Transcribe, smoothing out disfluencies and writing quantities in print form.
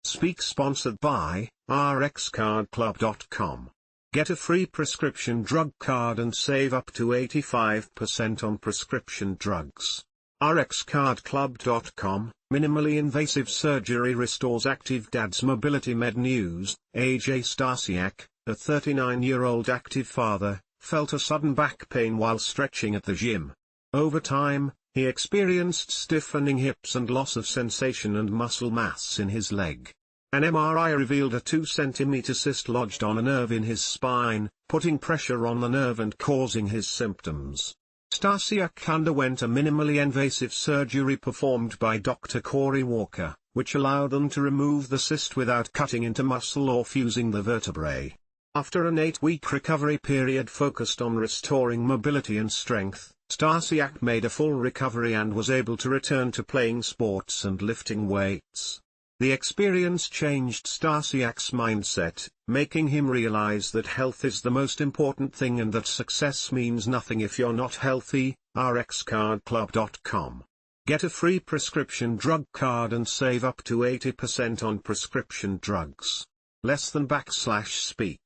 Speak sponsored by rxcardclub.com. Get a free prescription drug card and save up to 85% on prescription drugs. rxcardclub.com. Minimally invasive surgery restores active dad's mobility. Mednews. AJ Starsiak, a 39-year-old active father, felt a sudden back pain while stretching at the gym. Over time, he experienced stiffening hips and loss of sensation and muscle mass in his leg. An MRI revealed a 2 cm cyst lodged on a nerve in his spine, putting pressure on the nerve and causing his symptoms. Starsiak underwent a minimally invasive surgery performed by Dr. Corey Walker, which allowed them to remove the cyst without cutting into muscle or fusing the vertebrae. After an 8-week recovery period focused on restoring mobility and strength, Starsiak made a full recovery and was able to return to playing sports and lifting weights. The experience changed Starsiak's mindset, making him realize that health is the most important thing and that success means nothing if you're not healthy. rxcardclub.com. Get a free prescription drug card and save up to 80% on prescription drugs. /speak